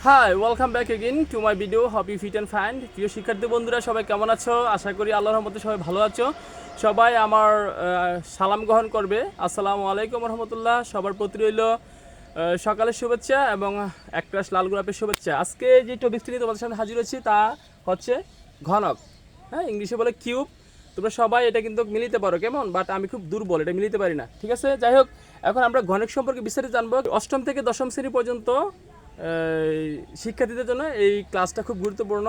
High welcome back again to my video হবি fit and fine. প্রিয় শিক্ষার্থী বন্ধুরা সবাই কেমন আছো? আশা করি আল্লাহর রহমতে সবাই ভালো আছো। সবাই আমার সালাম গ্রহণ করবে। আসসালামু আলাইকুম রহমতুল্লাহ। সবার প্রতি রইল সকালের শুভেচ্ছা এবং এক ক্লাস লাল গোলাপের শুভেচ্ছা। আজকে যে টপিকটি নিয়ে তোমাদের সামনে হাজির হয়েছি তা হচ্ছে ঘনক। হ্যাঁ, ইংলিশে বলে কিউব। তোমরা সবাই এটা কিন্তু মিলিতে পারো কেমন, বাট আমি খুব দুর্বল, এটা মিলিতে পারি না। ঠিক আছে, যাই হোক, এখন আমরা ঘনক সম্পর্কে বিস্তারিত জানবো। অষ্টম থেকে দশম শ্রেণী পর্যন্ত শিক্ষার্থীদের জন্য এই ক্লাসটা খুব গুরুত্বপূর্ণ,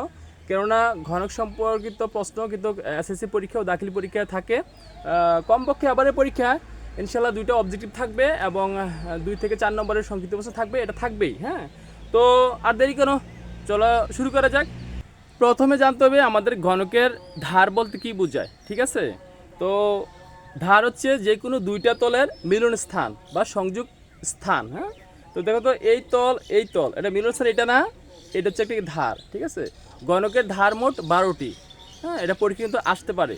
কেননা ঘনক সম্পর্কিত প্রশ্ন কিন্তু এসএসসি পরীক্ষা ও দাখিল পরীক্ষায় থাকে। কমপক্ষে এবারের পরীক্ষা ইনশাল্লাহ দুইটা অবজেক্টিভ থাকবে এবং 2 থেকে 4 নম্বরের সংক্ষিপ্ত প্রশ্ন থাকবে, এটা থাকবেই। হ্যাঁ, তো আর দেরি কেন, চলো শুরু করা যাক। প্রথমে জানতে হবে আমাদের ঘনকের ধার বলতে কি বোঝায়। ঠিক আছে, তো ধার হচ্ছে যে কোনো দুইটা তলের মিলন স্থান বা সংযোগ স্থান। হ্যাঁ, তো দেখো তো এই তল এই তল, এটা মিলন স্থান, এটা না, এটা হচ্ছে একটা ধার। ঠিক আছে, ঘনকের ধার মোট 12টি। হ্যাঁ, এটা পরীক্ষা কিন্তু আসতে পারে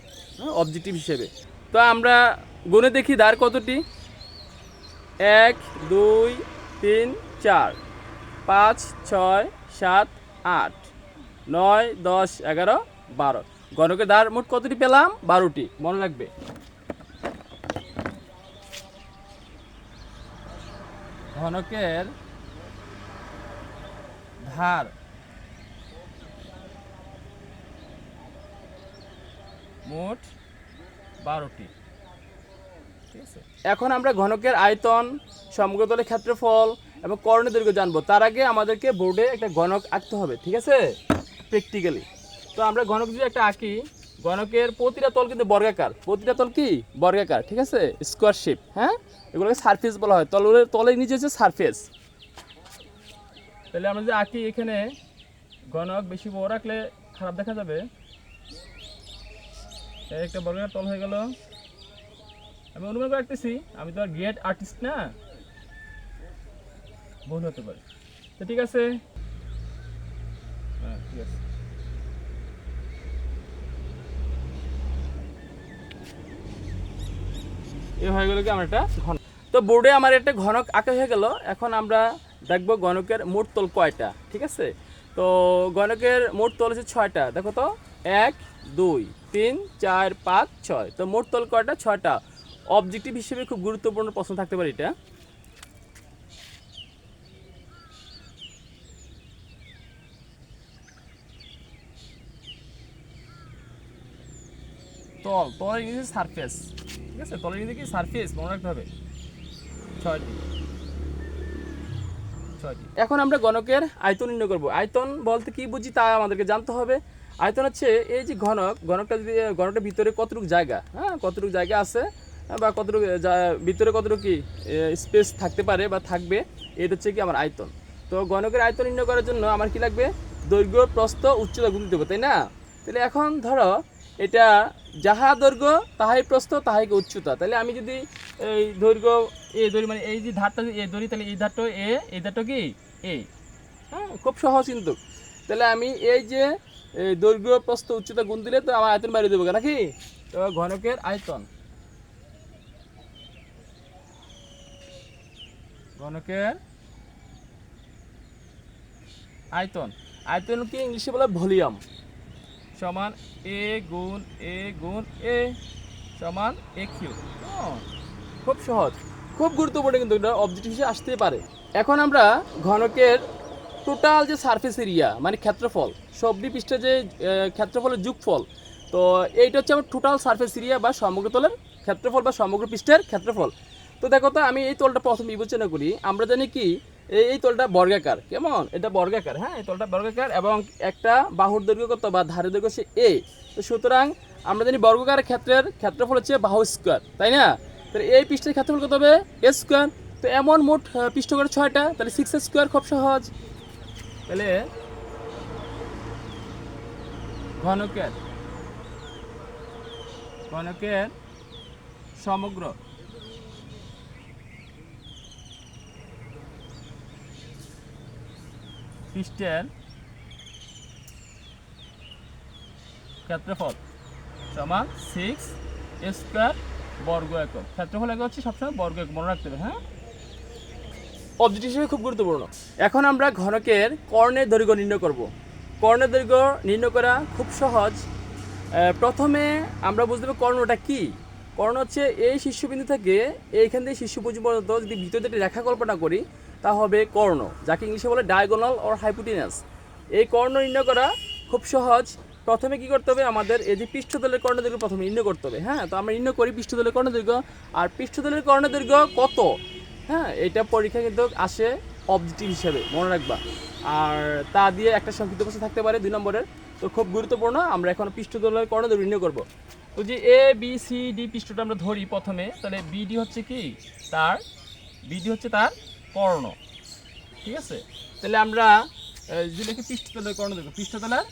অবজেক্টিভ হিসেবে। তো আমরা গুণে দেখি ধার কতটি। 1 2 3 4 5 6 7 8 9 10 11 12। ঘনকের ধার মোট কতটি পেলাম? 12টি, মনে রাখবে। ঘনকের ধার মোট 12টি। ঠিক আছে, এখন আমরা ঘনকের আয়তন, সমগ্রতলের ক্ষেত্রফল এবং কর্ণের দৈর্ঘ্য জানবো। তার আগে আমাদেরকে বোর্ডে একটা ঘনক আঁকতে হবে। ঠিক আছে, প্র্যাকটিক্যালি। তো আমরা ঘনক যদি একটা আঁকি, ঘনকের প্রতিটা তল কিন্তু বর্গাকার। প্রতিটা তল কি বর্গাকার? ঠিক আছে, স্কোয়ার শেপ। হ্যাঁ, এগুলোকে সারফেস বলা হয়। তলের নিচে হচ্ছে সারফেস। তাহলে আমরা যদি আঁকি, এখানে ঘনক বেশি বড় রাখলে খারাপ দেখা যাবে। একটা বর্গাকার তল হয়ে গেল। আমি অনুমান করে রাখতেছি, আমি তো আর গ্রেট আর্টিস্ট না, ভুল হতে পারে। তো ঠিক আছে, হ্যাঁ ঠিক আছে। এ হয়ে গেল কি আমার একটা ঘনক। তো বোর্ডে আমার একটা ঘনক আঁকা হয়ে গেল। এখন আমরা দেখবো ঘনকের মোট তল কয়টা। ঠিক আছে, তো ঘনকের মোট তল হচ্ছে 6টা। দেখো তো, 1 2 3 4 5 6। তো মোট তল কয়টা? 6টা। অবজেক্টিভ হিসেবে খুব গুরুত্বপূর্ণ প্রশ্ন থাকতে পারে এটা। তলের ইংরেজি সারফেস। ঠিক আছে, তলের ইংরেজি কি? সারফেস, মনে রাখতে হবে। 6টি। এখন আমরা ঘনকের আয়তন নির্ণয় করব। আয়তন বলতে কি বুঝি তা আমাদেরকে জানতে হবে। আয়তন হচ্ছে এই যে ঘনকটা যদি ঘনকটার ভিতরে কতটুকু জায়গা, হ্যাঁ কতটুকু জায়গা আছে বা কতটুকু ভিতরে কতটুকু কি স্পেস থাকতে পারে বা থাকবে, এটা হচ্ছে কি আমার আয়তন। তো ঘনকের আয়তন নির্ণয় করার জন্য আমার কি লাগবে? দৈর্ঘ্য, প্রস্থ, উচ্চতা গুণ দিতে হবে, তাই না? তাহলে এখন ধরো এটা যাহা দৈর্ঘ্য তাহাই প্রস্থ তাহাই উচ্চতা। তাহলে আমি যদি এই দৈর্ঘ্য এ ধরি, মানে এই যে ধারটা এ ধরি, তাহলে এই ধারটা এ, এই ধারটা কি এ। হ্যাঁ, খুব সহজ কিন্তু। তাহলে আমি এই যে দৈর্ঘ্য, প্রস্থ, উচ্চতা গুণ দিলে তো আমার আয়তন বাড়িয়ে দেবো নাকি? তো ঘনকের আয়তন, ঘনকের আয়তন, আয়তন কি ইংলিশে বলে ভলিউম, সমান এ গুণ এ সমান এ কিউ। খুব সহজ, খুব গুরুত্বপূর্ণ, কিন্তু এটা অবজেক্টিভ হিসেবে আসতে পারে। এখন আমরা ঘনকের টোটাল যে সারফেস এরিয়া মানে ক্ষেত্রফল, সবডি পৃষ্ঠে যে ক্ষেত্রফলের যোগফল, তো এইটা হচ্ছে আমার টোটাল সারফেস এরিয়া বা সমগ্র তলের ক্ষেত্রফল বা সমগ্র পৃষ্ঠের ক্ষেত্রফল। তো দেখো তো, আমি এই তলটা প্রথম বিবেচনা করি। আমরা জানি কি এই তলটা বর্গাকার, কেমন? এটা বর্গাকার। হ্যাঁ, এই তলটা বর্গাকার এবং একটা বাহুর দৈর্ঘ্য কত বা ধারের দৈর্ঘ্য হচ্ছে এ। তো সুতরাং আমরা জানি বর্গাকার ক্ষেত্রের ক্ষেত্রফল হচ্ছে বাহু স্কোয়ার, তাই না? তাহলে এই পৃষ্ঠের ক্ষেত্রফল কত হবে? এ স্কোয়ার। তো এমন মোট পৃষ্ঠ করে 6টা, তাহলে 6 স্কোয়ার, খুব সহজ। তাহলে ঘনকের ঘনকের সমগ্র পৃষ্ঠের ক্ষেত্রফল সমান 6 স্কোয়ার বর্গ একক। ক্ষেত্রফল একক হচ্ছে সবসময় বর্গ একক, মনে রাখতে হবে। হ্যাঁ, অবজেক্টিভ হিসেবে খুব গুরুত্বপূর্ণ। এখন আমরা ঘনকের কর্ণের দৈর্ঘ্য নির্ণয় করব। কর্ণের দৈর্ঘ্য নির্ণয় করা খুব সহজ। প্রথমে আমরা বুঝতে হবে কর্ণটা কি। কর্ণ হচ্ছে এই শীর্ষবিন্দু থেকে এইখান থেকে শীর্ষ পর্যন্ত যদি ভিতরে একটি রেখা কল্পনা করি তা হবে কর্ণ, যাকে ইংলিশে বলে ডায়াগোনাল অর হাইপোটেনাস। এই কর্ণ নির্ণয় করা খুব সহজ। প্রথমে কি করতে হবে, আমাদের এই যে পৃষ্ঠতলের কর্ণদৈর্ঘ্য প্রথমে নির্ণয় করতে হবে। হ্যাঁ, তো আমরা নির্ণয় করি পৃষ্ঠতলের কর্ণদৈর্ঘ্য। আর পৃষ্ঠতলের কর্ণদৈর্ঘ্য কত, হ্যাঁ, এটা পরীক্ষা কিন্তু আসে অবজেক্টিভ হিসেবে, মনে রাখবা। আর তা দিয়ে একটা সংক্ষিপ্ত প্রশ্ন থাকতে পারে 2 নম্বরের। তো খুব গুরুত্বপূর্ণ। আমরা এখন পৃষ্ঠতলের কর্ণদৈর্ঘ্য নির্ণয় করব। তো যে এ বি সি ডি পৃষ্ঠটা আমরা ধরি প্রথমে, তাহলে বিডি হচ্ছে কি তার, বিডি হচ্ছে তার কর্ণ, ঠিক আছে। তাহলে আমরা যে লিখি পৃষ্ঠতলের কর্ণদৈর্ঘ্য, পৃষ্ঠতলের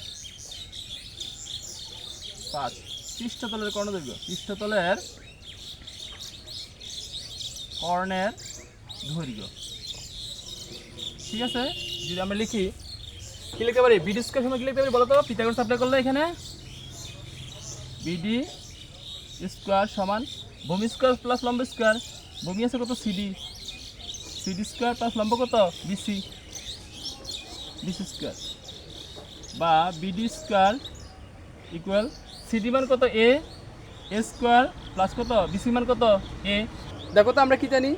5, পৃষ্ঠতলের কর্ণদৈর্ঘ্য, পৃষ্ঠতলের কর্ণের দৈর্ঘ্য, ঠিক আছে। যদি আমরা লিখি কি লিখতে পারি, বিডি স্কয়ার সমান কি লিখতে পারি বলো তো, পিথাগোরাস অ্যাপ্লাই করলে এখানে বিডি স্কয়ার সমান ভূমি স্কয়ার প্লাস লম্ব স্কয়ার, ভূমি আছে কত সিডি, সিডি স্কয়ার প্লাস লম্ব কত বিসি, বিসি স্কয়ার, বা বিডি স্কয়ার ইকুয়াল সিডি মান কত এ, এ স্কয়ার প্লাস কত বিসি মান কত এ। দেখো তো আমরা কি জানি,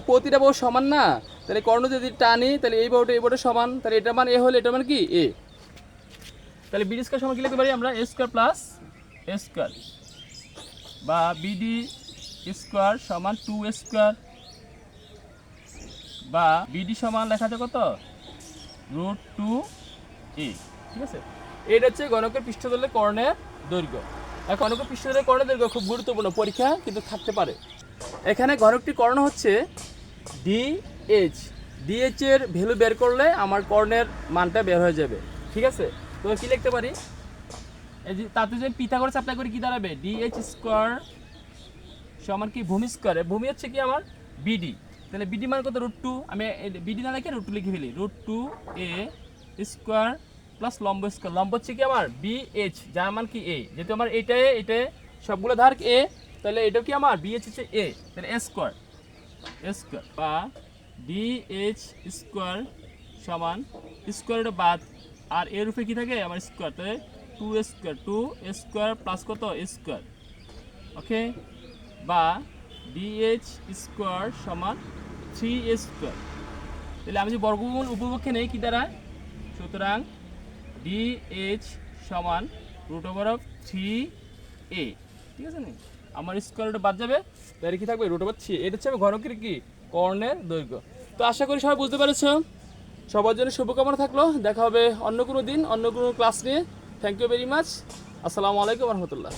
প্রতিটা বাহু সমান না, তাহলে কর্ণ যদি টানি তাহলে এই বাহুটা এই বাহুটা সমান, তাহলে এটা মান এ হলে এটা মান কি এ। তাহলে বিডি স্কয়ার সমান কি লিখতে পারি আমরা, এ স্কয়ার প্লাস এ স্কয়ার, বা বিডি স্কয়ার সমান 2 স্কয়ার, বা বিডি সমান লেখা যায় কত √2a, ঠিক আছে। এটা হচ্ছে গণকের পৃষ্ঠতলের কর্ণের দৈর্ঘ্য। এখন গণকের পৃষ্ঠতলের কর্ণের দৈর্ঘ্য খুব গুরুত্বপূর্ণ, পরীক্ষা কিন্তু থাকতে পারে। এখানে ঘনকটির কর্ণ হচ্ছে ডিএইচ, ডিএইচ এর ভ্যালু বের করলে আমার কর্ণের মানটা বের হয়ে যাবে, ঠিক আছে। তো কি লিখতে পারি, এই যে তাতে যদি পিথাগোরাস অ্যাপ্লাই করি কি দাঁড়াবে, ডিএইচ স্কয়ার সমান কি ভূমি স্কয়ার, ভূমি হচ্ছে কি আমার বিডি, তাহলে বিডি মান কত √2, আমি বিডি না লিখে √2 লিখে ফেলি, √2a স্কয়ার প্লাস লম্ব স্কয়ার, লম্ব হচ্ছে কি আমার বিএইচ যার মান কি এ, যেহেতু আমার এটা সবগুলো ধার এ, তাহলে এটা কি আমার বিএইচ হচ্ছে এ, তাহলে এ স্কয়ার, এ স্কয়ার, বা ডিএইচ স্কয়ার সমান স্কয়ারটা বাদ আর এর উপরে কি থাকে আমার স্কয়ার, তাহলে 2 স্কয়ার, 2 স্কয়ার প্লাস কত স্কয়ার, ওকে, বা ডিএইচ স্কয়ার সমান 3a স্কয়ার। তাহলে আমি যে বর্গমূল উপপক্ষে নেই কি দ্বারা, সুতরাং ডিএইচ সমান √3a, ঠিক আছে না, আমার স্কয়ারটা বাদ যাবে, তাহলে কি থাকবে √3। এটা হচ্ছে ঘনকের কি কর্ণের দৈর্ঘ্য। তো আশা করি সবাই বুঝতে পেরেছো। সবার জন্য শুভকামনা থাকলো, দেখা হবে অন্য কোনো দিন অন্য কোনো ক্লাস নিয়ে। Thank you very much. আসসালামু আলাইকুম রহমতুল্লাহ।